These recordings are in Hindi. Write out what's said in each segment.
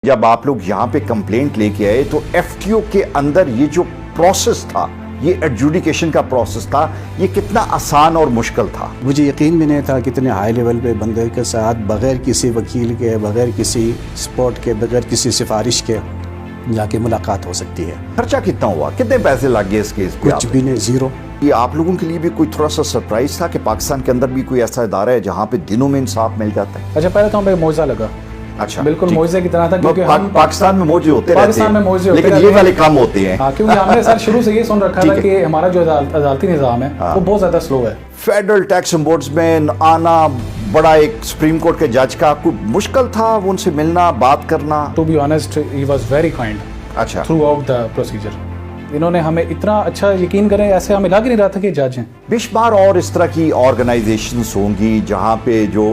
जब आप लोग यहाँ पे कंप्लेंट लेके आए तो एफटीओ के अंदर ये जो प्रोसेस था, ये एडजुडिकेशन का प्रोसेस था, ये कितना आसान और मुश्किल था? मुझे यकीन भी नहीं था कि इतने हाई लेवल पे बंदे के साथ बगैर किसी वकील के, बगैर किसी सपोर्ट के, बगैर किसी सिफारिश के जाके मुलाकात हो सकती है। खर्चा कितना हुआ, कितने पैसे लग गए इस केस पे? कुछ भी नहीं, जीरो। ये आप लोगों के लिए भी कोई थोड़ा सा सरप्राइज था कि पाकिस्तान के अंदर भी कोई ऐसा इदारा है जहाँ पे दिनों में इंसाफ मिल जाता है? अच्छा, पहले तो हमें मौजा लगा। अच्छा, बिल्कुल मौजे की तरह था, क्योंकि हम पाकिस्तान में मौजे होते पाकिस्तान में मौजे होते लेकिन ये वाले काम होते हैं। हाँ, क्योंकि हमने सर शुरू से ये सुन रखा था कि हमारा जो अदालती निज़ाम है वो बहुत ज़्यादा स्लो है। फेडरल टैक्स ओम्बुड्समैन आना बड़ा एक सुप्रीम कोर्ट के जज का कोई मुश्किल था उनसे मिलना, बात करना? To be honest, he was very kind अच्छा, थ्रू आउट द प्रोसीजर। इन्होंने हमें इतना अच्छा, यकीन करें, ऐसे हमें लग नहीं रहा था कि जज हैं। बेशुमार और इस तरह की ऑर्गेनाइजेशंस होंगी जहाँ पे जो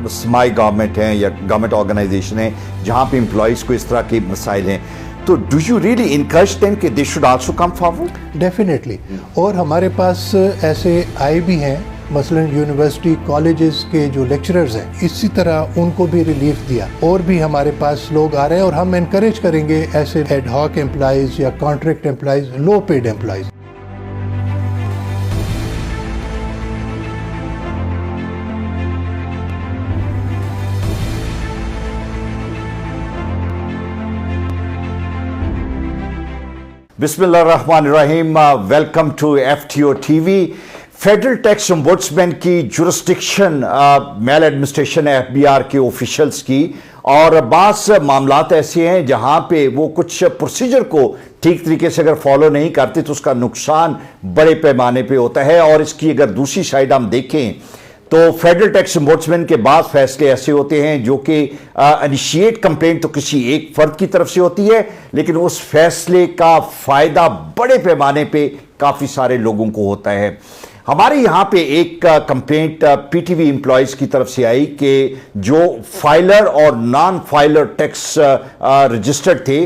समाई गवर्नमेंट हैं या गवर्नमेंट ऑर्गेनाइजेशन है जहाँ पे एम्प्लॉयज़ को इस तरह के मसाइल हैं, तो do you really encourage them कि they should also come forward? Definitely. और हमारे पास ऐसे आए भी हैं, मसलन यूनिवर्सिटी कॉलेजेस के जो लेक्चरर्स हैं, इसी तरह उनको भी रिलीफ दिया। और भी हमारे पास लोग आ रहे हैं और हम इनकरेज करेंगे ऐसे एड हॉक एम्प्लॉयज़ या contract employees, low paid employees. बिस्मिल्लाहिर्रहमानिर्रहीम, welcome to FTO TV. Federal tax ombudsman की जुरिस्डिक्शन मेल एडमिनिस्ट्रेशन है, एफबीआर के ऑफिशियल्स की, और बास मामलात ऐसे हैं जहां पे वो कुछ प्रोसीजर को ठीक तरीके से अगर फॉलो नहीं करते तो उसका नुकसान बड़े पैमाने पे होता है। और इसकी अगर दूसरी साइड हम देखें तो फेडरल टैक्स ओम्बुड्समैन के बाद फैसले ऐसे होते हैं जो कि इनिशिएट कंप्लेंट तो किसी एक फर्द की तरफ से होती है, लेकिन उस फैसले का फायदा बड़े पैमाने पे काफी सारे लोगों को होता है। हमारे यहाँ पे एक कंप्लेंट पीटीवी एम्प्लॉयज की तरफ से आई कि जो फाइलर और नॉन फाइलर टैक्स रजिस्टर्ड थे,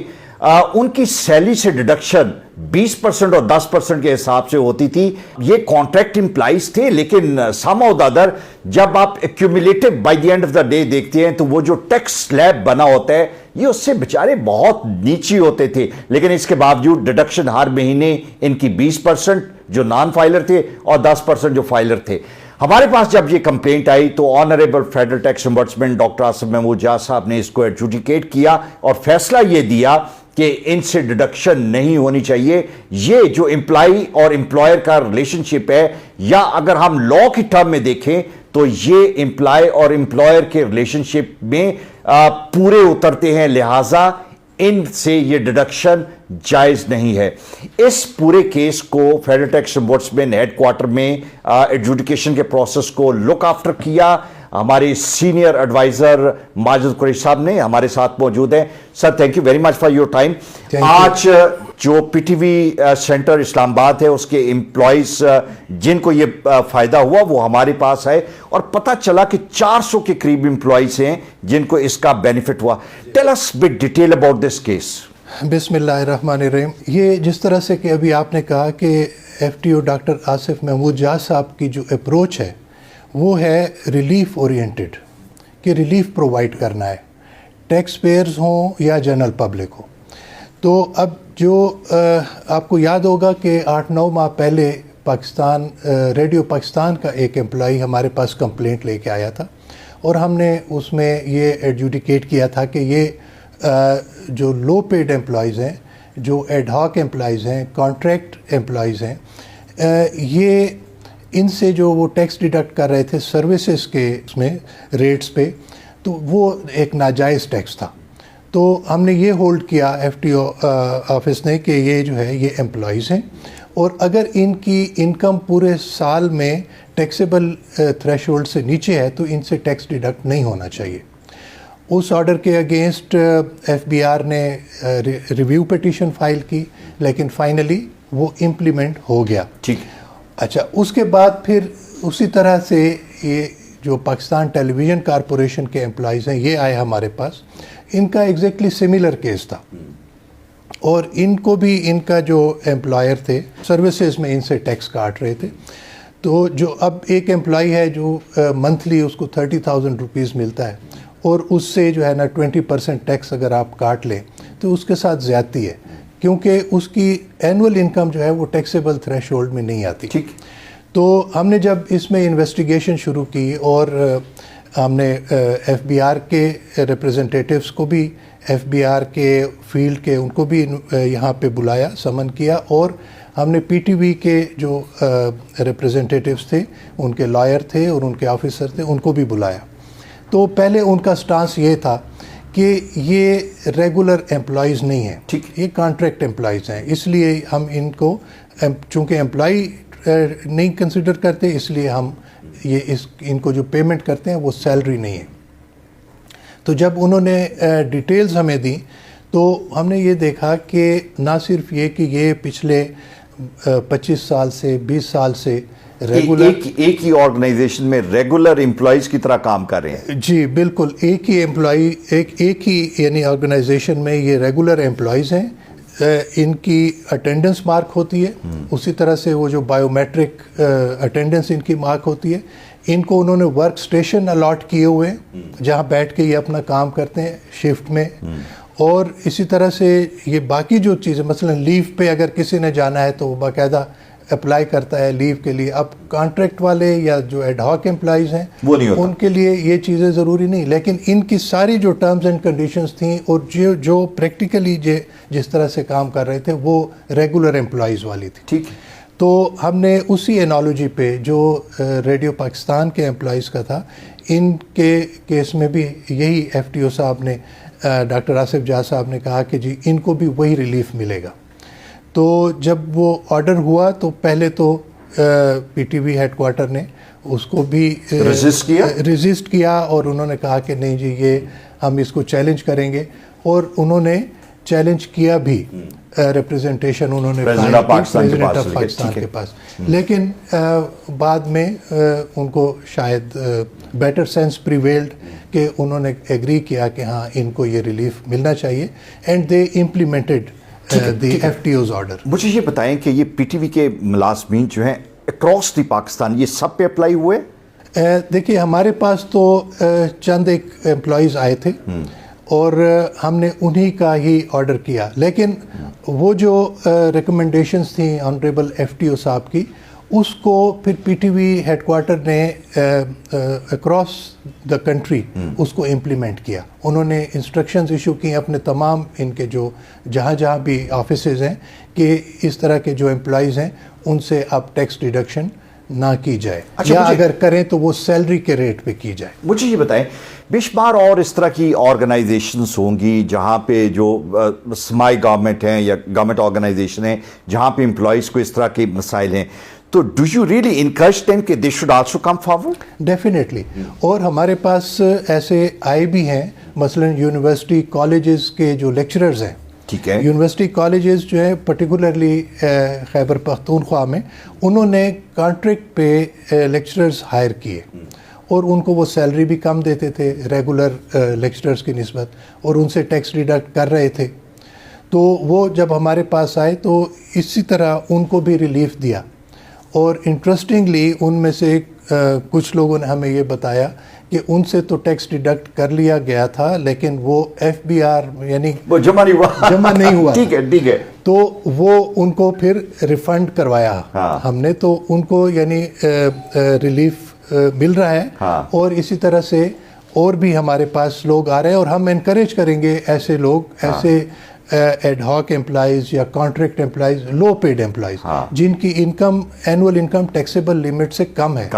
उनकी सैलरी से डिडक्शन 20% और 10% के हिसाब से होती थी। ये कॉन्ट्रैक्ट एम्प्लॉयज थे, लेकिन समहाउ द अदर जब आप accumulative by the end of the day देखते हैं तो वो जो टैक्स स्लैब बना होता है ये उससे बेचारे बहुत नीचे होते थे, लेकिन इसके बावजूद डिडक्शन हर महीने इनकी 20% जो नॉन फाइलर थे और 10% जो फाइलर थे। हमारे पास जब ये कंप्लेंट आई तो honourable federal tax ombudsman doctor Asif Mahmood Jah साहब ने इसको एडजुडिकेट किया और फैसला ये दिया कि इनसे डिडक्शन नहीं होनी चाहिए। ये जो एम्प्लॉय और एम्प्लॉयर का रिलेशनशिप है, या अगर हम लॉ की टर्म में देखें तो ये एम्प्लॉय और एम्प्लॉयर के रिलेशनशिप में पूरे उतरते हैं, लिहाजा इनसे ये डिडक्शन जायज नहीं है। इस पूरे केस को फेडरल टैक्स ओम्बुड्समैन हेडक्वार्टर में एडजुडिकेशन के प्रोसेस को लुक आफ्टर किया हमारे सीनियर एडवाइजर माजिद कुरैशी साहब ने हमारे साथ मौजूद हैं। Sir, thank you very much for your time. आज जो पीटीवी सेंटर इस्लामाबाद है उसके एम्प्लॉयज जिनको ये फायदा हुआ वो हमारे पास है, और पता चला कि 400 के करीब एम्प्लॉयज हैं जिनको इसका बेनिफिट हुआ। Tell us bit detail about this case. बिस्मिल्लाहिर्रहमानिर्रहीम। ये जिस तरह से कि अभी आपने कहा कि एफटीओ डॉक्टर आसिफ महमूद जाह साहब की जो अप्रोच है वो है रिलीफ ओरिएंटेड, कि रिलीफ प्रोवाइड करना है, टैक्स पेयर्स हों या जनरल पब्लिक हो। तो अब जो आपको याद होगा कि 8-9 माह पहले पाकिस्तान रेडियो पाकिस्तान का एक एम्प्लॉई हमारे पास कंप्लेंट लेके आया था, और हमने उसमें ये एडजुडिकेट किया था कि ये जो लो पेड एम्प्लॉयज़ हैं, जो एड हॉक एम्प्लॉयज़ हैं, कॉन्ट्रैक्ट एम्प्लॉयज़ हैं, ये इनसे जो वो टैक्स डिडक्ट कर रहे थे सर्विसेज के उसमें रेट्स पे, तो वो एक नाजायज़ टैक्स था। तो हमने ये होल्ड किया एफटीओ ऑफिस ने कि ये जो है ये एम्प्लॉयज़ हैं, और अगर इनकी इनकम पूरे साल में टैक्सेबल थ्रेशोल्ड से नीचे है तो इनसे टैक्स डिडक्ट नहीं होना चाहिए। उस ऑर्डर के अगेंस्ट एफबीआर ने रिव्यू पिटीशन फाइल की, लेकिन फाइनली वो इम्प्लीमेंट हो गया। ठीक। अच्छा, उसके बाद फिर उसी तरह से ये जो पाकिस्तान टेलीविज़न कॉरपोरेशन के एम्प्लॉयज़ हैं ये आए हमारे पास। इनका एग्जैक्टली सिमिलर केस था, और इनको भी इनका जो एम्प्लॉयर थे सर्विसेज में इनसे टैक्स काट रहे थे। तो जो अब एक एम्प्लॉय है जो मंथली उसको 30,000 रुपीज़ मिलता है, और उससे जो है ना 20% टैक्स अगर आप काट लें तो उसके साथ ज़्यादती है, क्योंकि उसकी एनुअल इनकम जो है वो टैक्सेबल थ्रेशोल्ड में नहीं आती। ठीक। तो हमने जब इसमें इन्वेस्टिगेशन शुरू की और हमने FBI के रिप्रेजेंटेटिव्स को भी, FBI के फील्ड के उनको भी यहाँ पे बुलाया, समन किया, और हमने PTV के जो रिप्रेजेंटेटिव्स थे, उनके लॉयर थे और उनके ऑफिसर थे, उनको भी बुलाया। तो पहले उनका स्टांस ये था कि ये रेगुलर एम्प्लॉयज़ नहीं हैं, ठीक, ये कॉन्ट्रैक्ट एम्प्लॉयज़ हैं, इसलिए हम इनको चूँकि एम्प्लॉय नहीं कंसिडर करते, इसलिए हम इनको जो पेमेंट करते हैं वो सैलरी नहीं है। तो जब उन्होंने डिटेल्स हमें दी तो हमने ये देखा कि ना सिर्फ ये कि ये पिछले 25 साल से 20 साल से रेगुलर एक ही ऑर्गेनाइजेशन में रेगुलर एम्प्लॉयज की तरह काम कर रहे हैं। जी बिल्कुल, एक ही एम्प्लॉय, एक ही यानी ऑर्गेनाइजेशन में ये रेगुलर एम्प्लॉयज़ हैं। इनकी अटेंडेंस मार्क होती है, उसी तरह से वो जो बायोमेट्रिक अटेंडेंस इनकी मार्क होती है। इनको उन्होंने वर्क स्टेशन अलॉट किए हुए हैं जहाँ बैठ के ये अपना काम करते हैं शिफ्ट में। और इसी तरह से ये बाकी जो चीज़ें, मसलन लीव पे अगर किसी ने जाना है तो वो बाकायदा अप्लाई करता है लीव के लिए। अब कॉन्ट्रैक्ट वाले या जो एडहॉक एम्प्लॉइज़ हैं वो नहीं होता, उनके लिए ये चीज़ें ज़रूरी नहीं, लेकिन इनकी सारी जो टर्म्स एंड कंडीशंस थी और जो प्रैक्टिकली जिस तरह से काम कर रहे थे वो रेगुलर एम्प्लॉइज़ वाली थी। ठीक। तो हमने उसी एनोलॉजी पे जो रेडियो पाकिस्तान के एम्प्लॉइज़ का था, इनके केस में भी यही FTO साहब ने, डॉक्टर आसिफ जहा साहब ने कहा कि जी इनको भी वही रिलीफ मिलेगा। तो जब वो ऑर्डर हुआ तो पहले तो PTV हेडक्वार्टर ने उसको भी रेजिस्ट किया और उन्होंने कहा कि नहीं जी ये हम इसको चैलेंज करेंगे, और उन्होंने चैलेंज किया भी। रिप्रेजेंटेशन उन्होंने प्रेसिडेंट ऑफ पाकिस्तान के पास, लेकिन बाद में उनको शायद बेटर सेंस प्रिवेल्ड कि उन्होंने एग्री किया कि हाँ इनको ये रिलीफ मिलना चाहिए, and they implemented the FTO's order. मुझे ये बताएं कि ये PTV के मुलाजमीन जो हैं अक्रॉस द पाकिस्तान ये सब पे अप्लाई हुए? देखिए हमारे पास तो चंद एक एम्प्लॉयज़ आए थे और हमने उन्हीं का ही ऑर्डर किया, लेकिन वो जो रिकमेंडेशंस थी ऑनरेबल FTO साहब की, उसको फिर PTV हेडक्वार्टर ने अक्रॉस द कंट्री उसको इम्प्लीमेंट किया। उन्होंने इंस्ट्रक्शंस इशू की अपने तमाम इनके जो जहाँ भी ऑफिसेज हैं कि इस तरह के जो एम्प्लॉयज़ हैं उनसे अब टैक्स डिडक्शन ना की जाए, अच्छा, या अगर करें तो वो सैलरी के रेट पे की जाए। मुझे ये बताएं, बेशुमार और इस तरह की ऑर्गेनाइजेशंस होंगी जहाँ पे जो समाई गवर्नमेंट हैं या गवर्नमेंट ऑर्गेनाइजेशन हैं जहाँ पे एम्प्लॉयज़ को इस तरह के मसाइल हैं, तो do you really encourage them कि they should also come forward? Definitely. और हमारे पास ऐसे आए भी हैं, मसलन यूनिवर्सिटी कॉलेजेस के जो लेक्चरर्स हैं, ठीक है, यूनिवर्सिटी कॉलेजेस जो है पर्टिकुलरली खैबर पख्तूनख्वा में, उन्होंने कॉन्ट्रैक्ट पे लेक्चरर्स हायर किए और उनको वो सैलरी भी कम देते थे रेगुलर लेक्चरर्स की निस्बत, और उनसे टैक्स डिडक्ट कर रहे थे। तो वो जब हमारे पास आए तो इसी तरह उनको भी रिलीफ दिया, और इंटरेस्टिंगली उनमें से कुछ लोगों ने हमें ये बताया कि उनसे तो टैक्स डिडक्ट कर लिया गया था, लेकिन वो FBR यानी वो जमा नहीं हुआ। ठीक है। तो वो उनको फिर रिफंड करवाया। हाँ। हमने तो उनको यानी रिलीफ मिल रहा है। हाँ। और इसी तरह से और भी हमारे पास लोग आ रहे हैं, और हम इनकरेज करेंगे ऐसे लोग, हाँ। ऐसे एडहॉक एम्प्लॉइज या कॉन्ट्रैक्ट एम्प्लॉइज, लो पेड एम्प्लॉइज, जिनकी income annual income taxable limit से कम है,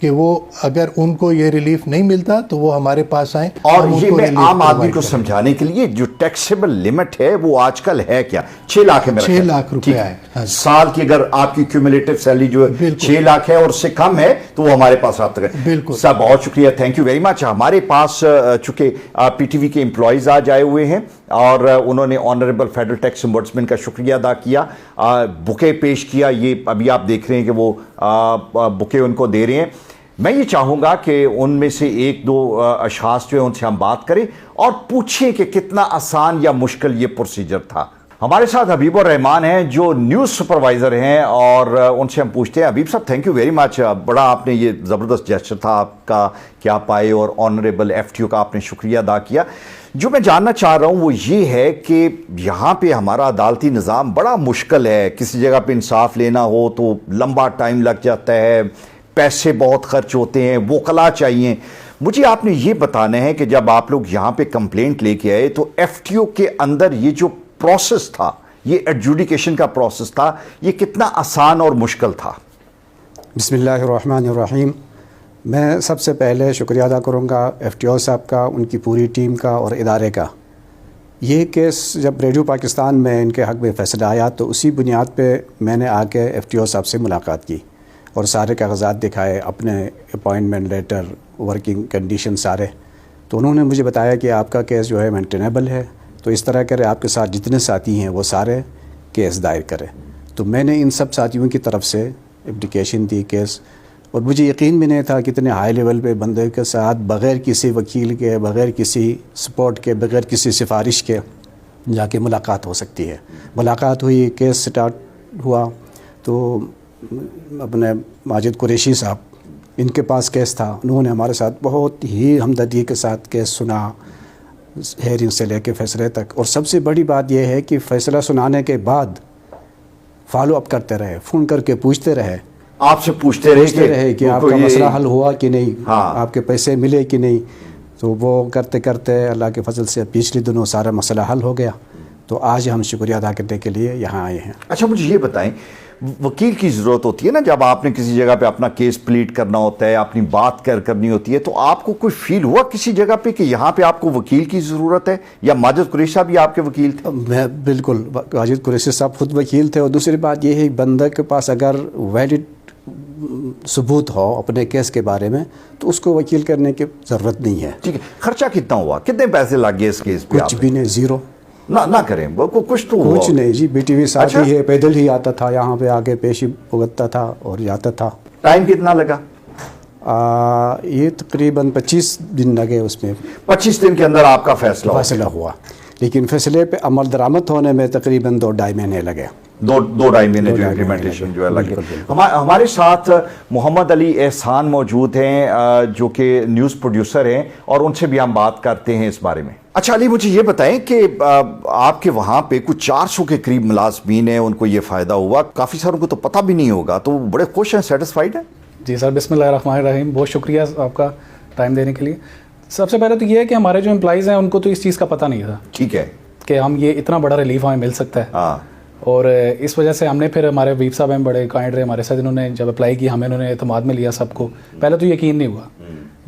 कि वो अगर उनको ये रिलीफ नहीं मिलता तो वो हमारे पास आए। और ये मैं आम आदमी को समझाने के लिए, जो टैक्सेबल लिमिट है वो आजकल है क्या? 6 लाख है, 6 लाख रुपया है साल की। अगर आपकी क्यूमुलेटिव सैलरी जो 6 लाख है और उससे कम है तो वो हमारे पास आता है। बिल्कुल साहब, बहुत शुक्रिया, थैंक यू वेरी मच। हमारे पास चूंकि PTV के एम्प्लॉयज आज आए हुए हैं और उन्होंने ऑनरेबल फेडरल टैक्स ओम्बुड्समैन का शुक्रिया अदा किया, बुके पेश किया। ये अभी आप देख रहे हैं कि वो बुके उनको दे रहे हैं। मैं ये चाहूँगा कि उनमें से 1-2 अशखास जो है उनसे हम बात करें और पूछें कि कितना आसान या मुश्किल ये प्रोसीजर था। हमारे साथ हबीबुर रहमान हैं जो न्यूज़ सुपरवाइज़र हैं और उनसे हम पूछते हैं। हबीब साहब, थैंक यू वेरी मच। बड़ा आपने ये ज़बरदस्त जेस्चर था आपका कि आप आए और ऑनरेबल FTO का आपने शुक्रिया अदा किया। जो मैं जानना चाह रहा हूँ वो ये है कि यहाँ पे हमारा अदालती निज़ाम बड़ा मुश्किल है। किसी जगह पे इंसाफ लेना हो तो लंबा टाइम लग जाता है, पैसे बहुत खर्च होते हैं, वकला चाहिए। मुझे आपने ये बताना है कि जब आप लोग यहाँ पे कंप्लेंट लेके आए तो FTO के अंदर ये जो प्रोसेस था, ये एडजुडिकेशन का प्रोसेस था, ये कितना आसान और मुश्किल था? बिस्मिल्लाहिर्रहमानिर्रहीम। मैं सबसे पहले शुक्रिया अदा करूँगा FTO साहब का, उनकी पूरी टीम का और इदारे का। ये केस जब रेडियो पाकिस्तान में इनके हक़ में फ़ैसला आया तो उसी बुनियाद पे मैंने आके FTO साहब से मुलाकात की और सारे कागजात दिखाए, अपने अपॉइंटमेंट लेटर, वर्किंग कंडीशन सारे। तो उन्होंने मुझे बताया कि आपका केस जो है मेंटेनेबल है, तो इस तरह करें आपके साथ जितने साथी हैं वो सारे केस दायर करें। तो मैंने इन सब साथियों की तरफ से एप्लीकेशन दी केस, और मुझे यकीन भी नहीं था कि इतने हाई लेवल पे बंदे के साथ बग़ैर किसी वकील के, बग़ैर किसी सपोर्ट के, बग़ैर किसी सिफारिश के जाके मुलाकात हो सकती है। मुलाकात हुई, केस स्टार्ट हुआ। तो अपने माजिद कुरैशी साहब, इनके पास केस था, उन्होंने हमारे साथ बहुत ही हमदर्दी के साथ केस सुना, हेयरिंग से लेके फ़ैसले तक। और सबसे बड़ी बात यह है कि फ़ैसला सुनाने के बाद फॉलो अप करते रहे, फ़ोन करके पूछते रहे, आपसे पूछते रहे कि आपका मसला हल हुआ कि नहीं, हाँ। आपके पैसे मिले कि नहीं। तो वो करते करते अल्लाह के फजल से पिछले दिनों सारा मसला हल हो गया। तो आज हम शुक्रिया अदा करने के लिए यहाँ आए हैं। अच्छा, मुझे ये बताएं, वकील की ज़रूरत होती है ना जब आपने किसी जगह पे अपना केस प्लीड करना होता है, अपनी बात करनी होती है, तो आपको कोई फील हुआ किसी जगह पे कि यहाँ पे आपको वकील की ज़रूरत है? या माजिद कुरैशी साहब भी आपके वकील थे? मैं बिल्कुल, माजिद कुरैशी साहब खुद वकील थे। और दूसरी बात यह है कि बंदे के पास अगर वैलिड सबूत हो अपने केस के बारे में तो उसको वकील करने की ज़रूरत नहीं है। ठीक है, खर्चा कितना हुआ, कितने पैसे लग गए इस केस पे? कुछ भी नहीं, ज़ीरो। ना करें वो कुछ तो हुआ। कुछ नहीं जी, BTV साथ अच्छा? ही है, पैदल ही आता था, यहाँ पे आके पेशी भुगतता था और जाता था। टाइम कितना लगा? ये तकरीबन 25 दिन लगे उसमें। 25 दिन के अंदर आपका फैसला हुआ, लेकिन फैसले पे अमल दरामद होने में तकरीबन 2-2.5 महीने लगे। दो ढाई महीने जो इम्प्लीमेंटेशन जो है लगे। हमारे साथ मोहम्मद अली एहसान मौजूद हैं जो कि न्यूज़ प्रोड्यूसर हैं और उनसे भी हम बात करते हैं इस बारे में। अच्छा अली, मुझे ये बताएं कि आपके वहाँ पे कुछ 400 के करीब मुलाजमीन हैं, उनको ये फ़ायदा हुआ, काफ़ी सारों को तो पता भी नहीं होगा, तो बड़े खुश हैं, सेटिस्फाइड हैं? जी सर, बिस्मिल्लाहिर्रहमानिर्रहीम, बहुत शुक्रिया आपका टाइम देने के लिए। सबसे पहले तो ये है कि हमारे जो एम्प्लॉइज़ हैं उनको तो इस चीज़ का पता नहीं था, ठीक है, कि हम ये इतना बड़ा रिलीफ हमें मिल सकता है। हाँ। और इस वजह से हमने फिर, हमारे वीप साहब हैं बड़े काइंड रहे हमारे साथ, इन्होंने जब अप्लाई किया हमें उन्होंने एतमाद में लिया सबको। पहले तो यकीन नहीं हुआ,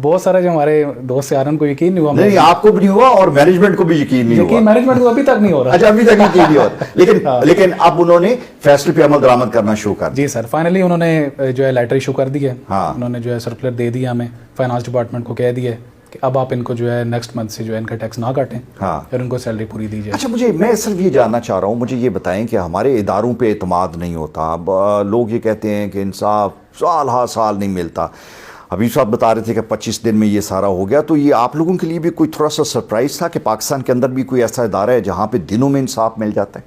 बहुत सारे जो हमारे दोस्त यार उनको यकीन नहीं हुआ। नहीं, आपको भी नहीं हुआ और मैनेजमेंट को भी यकीन नहीं हुआ। मैनेजमेंट को अभी तक नहीं हो रहा। अच्छा, अभी तक यकीन नहीं हुआ। लेकिन अब उन्होंने फैसले पे अमल दरामद करना शुरू कर दिया। जी सर, फाइनली उन्होंने जो है लेटर इशू कर दी है। हाँ। उन्होंने जो है सर्कुलर दे दिया हमें, फाइनेंस डिपार्टमेंट को कह दिया कि अब आप इनको जो है नेक्स्ट मंथ से जो है इनका टैक्स ना काटें, हाँ, और उनको सैलरी पूरी दी जाए। अच्छा, मैं सिर्फ ये जानना चाह रहा हूँ, मुझे ये बताएं कि हमारे इदारों पे एतमाद नहीं होता। अब लोग ये कहते हैं कि इंसाफ साल हा साल नहीं मिलता। अभी साहब बता रहे थे कि 25 दिन में ये सारा हो गया, तो ये आप लोगों के लिए भी कोई थोड़ा सा सरप्राइज था कि पाकिस्तान के अंदर भी कोई ऐसा इदारा है जहाँ पे दिनों में इंसाफ मिल जाता है?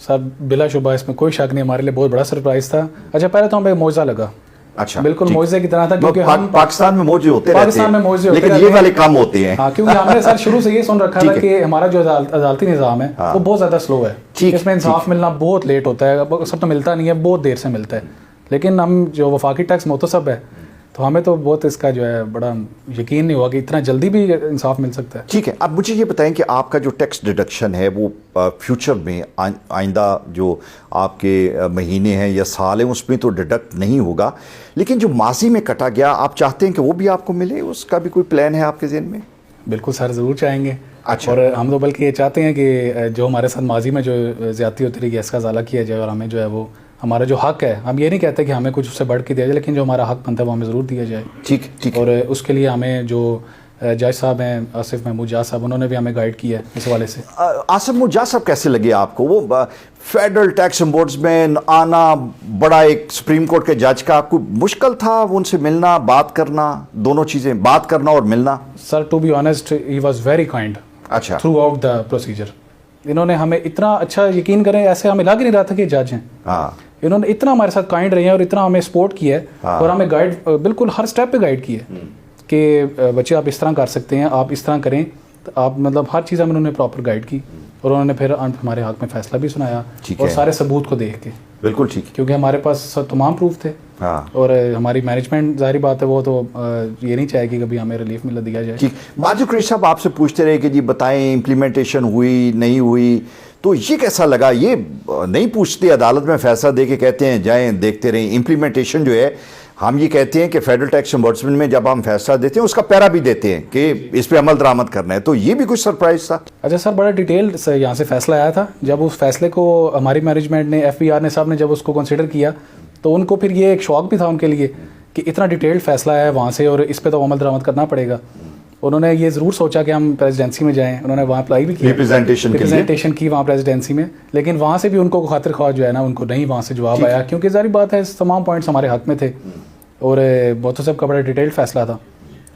सर बिलाशुबा इसमें कोई शक नहीं, हमारे लिए बहुत बड़ा सरप्राइज था। अच्छा, पहले तो हमें मौजा लगा। अच्छा, बिल्कुल मौजे की तरह था, क्योंकि हम पाकिस्तान में मौजे होते रहते हैं, पाकिस्तान में मौजे होते लेकिन ये वाले काम होते हैं। हाँ, क्योंकि हमने सर शुरू से ये सुन रखा था कि हमारा जो अदालती निज़ाम है वो बहुत ज़्यादा स्लो है, इसमें इंसाफ मिलना बहुत लेट होता है, सब तो मिलता नहीं है, बहुत देर से मिलता है। लेकिन हम जो वफाकी टैक्स मोतसब है, तो हमें तो बहुत इसका जो है बड़ा यकीन नहीं हुआ कि इतना जल्दी भी इंसाफ मिल सकता है। ठीक है, अब मुझे ये बताएं कि आपका जो टैक्स डिडक्शन है वो फ्यूचर में आइंदा जो आपके महीने हैं या साल हैं उसमें तो डिडक्ट नहीं होगा, लेकिन जो माजी में कटा गया आप चाहते हैं कि वो भी आपको मिले, उसका भी कोई प्लान है आपके ज़हन में? बिल्कुल सर, ज़रूर चाहेंगे। अच्छा। और हम तो बल्कि ये चाहते हैं कि जो हमारे साथ माजी में जो ज़्यादती होती रही है इसका ज़ाला किया जाए, और हमें जो है वो हमारा जो हक है, हम ये नहीं कहते कि हमें कुछ उससे बढ़ के दिया जाए, लेकिन जो हमारा हक बनता है वो हमें ज़रूर दिया जाए। ठीक। और उसके लिए हमें जो जज साहब हैं आसिफ महमूद जाज साहब, उन्होंने भी हमें गाइड किया है इस हवाले से। आसिफ महमूद जाज साहब कैसे लगे आपको? वो फेडरल टैक्स ओम्बुड्समैन आना, बड़ा एक सुप्रीम कोर्ट के जज का, कोई मुश्किल था उनसे मिलना, बात करना, दोनों चीज़ें, बात करना और मिलना? Sir to be honest he was very kind अच्छा, थ्रू आउट द प्रोसीजर। इन्होंने हमें इतना अच्छा, यकीन करें ऐसे हमें लग ही नहीं रहा था कि जज हैं। हाँ, इन्होंने इतना हमारे साथ काइंड रहे हैं और इतना हमें सपोर्ट किया है और हमें गाइड बिल्कुल हर स्टेप पे गाइड किया है कि बच्चे आप इस तरह कर सकते हैं, आप इस तरह करें, तो आप मतलब हर चीज़ हमें उन्होंने प्रॉपर गाइड की और उन्होंने फिर अंत हमारे हक में फैसला भी सुनाया और सारे सबूत को देख के। बिल्कुल ठीक है, क्योंकि हमारे पास तमाम प्रूफ थे। हाँ, और हमारी मैनेजमेंट जाहिर बात है वो तो ये नहीं चाहेगी कभी हमें रिलीफ मिल दिया जाए। ठीक। माजिद कुरैशी साहब आपसे पूछते रहे कि जी बताएं इम्प्लीमेंटेशन हुई नहीं हुई, तो ये कैसा लगा? ये नहीं पूछते, अदालत में फैसला दे के कहते हैं जाएं देखते रहें। इम्प्लीमेंटेशन जो है, हम ये कहते हैं कि फेडरल टैक्स एम्बर्समेंट में जब हम फैसला देते हैं उसका पैरा भी देते हैं कि इस पे अमल दरामद करना है, तो ये भी कुछ सरप्राइज था। अच्छा सर, बड़ा डिटेल से यहाँ से फैसला आया था। जब उस फैसले को हमारी मैनेजमेंट ने, FBR ने साहब ने जब उसको कंसिडर किया तो उनको फिर ये एक शौक भी था उनके लिए कि इतना डिटेल्ड फैसला आया है वहाँ से और इस पर तो अमल दरामद करना पड़ेगा। उन्होंने ये ज़रूर सोचा कि हम प्रेसिडेंसी में जाएं, उन्होंने वहाँ अप्लाई भी किया, रिप्रेजेंटेशन की वहाँ प्रेसिडेंसी में, लेकिन वहाँ से भी उनको खातिर ख्वाह जो है ना, उनको नहीं वहाँ से जवाब आया, क्योंकि जारी बात है तमाम पॉइंट्स हमारे हक में थे और बहुत सब का बड़ा डिटेल्ड फैसला था।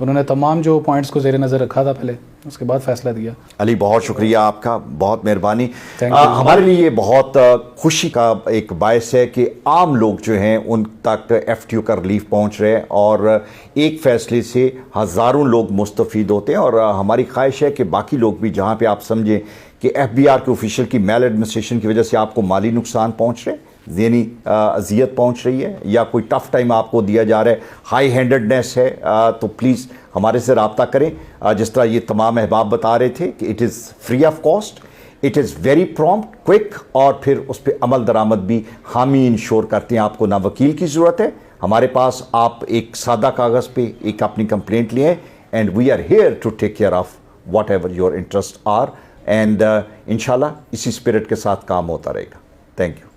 उन्होंने तमाम जो पॉइंट्स को ज़ेरे नज़र रखा था पहले, उसके बाद फैसला दिया। अली, बहुत शुक्रिया आपका, बहुत मेहरबानी। हमारे लिए ये बहुत खुशी का एक बायस है कि आम लोग जो हैं उन तक FTO का रिलीफ पहुंच रहे हैं और एक फ़ैसले से हज़ारों लोग मुस्तफ़ीद होते हैं। और हमारी ख्वाहिश है कि बाकी लोग भी, जहाँ पे आप समझें कि FBR के ऑफिशियल की मेल एडमिनिस्ट्रेशन की वजह से आपको माली नुकसान पहुँच रहे हैं, ज़हनी अजियत पहुँच रही है या कोई टफ़ टाइम आपको दिया जा रहा है, हाई हैंडेडनेस है, तो प्लीज़ हमारे से रब्ता करें। जिस तरह ये तमाम अहबाब बता रहे थे कि it is free of cost, it is very prompt, quick, और फिर उस पर अमल दरामद भी हम ही इंश्योर करते हैं। आपको ना वकील की ज़रूरत है, हमारे पास आप एक सादा कागज़ पे एक अपनी कंप्लेंट लिए and we are here to take care of whatever your interest are, and इंशाल्लाह इसी स्पिरिट के साथ काम होता रहेगा। Thank you.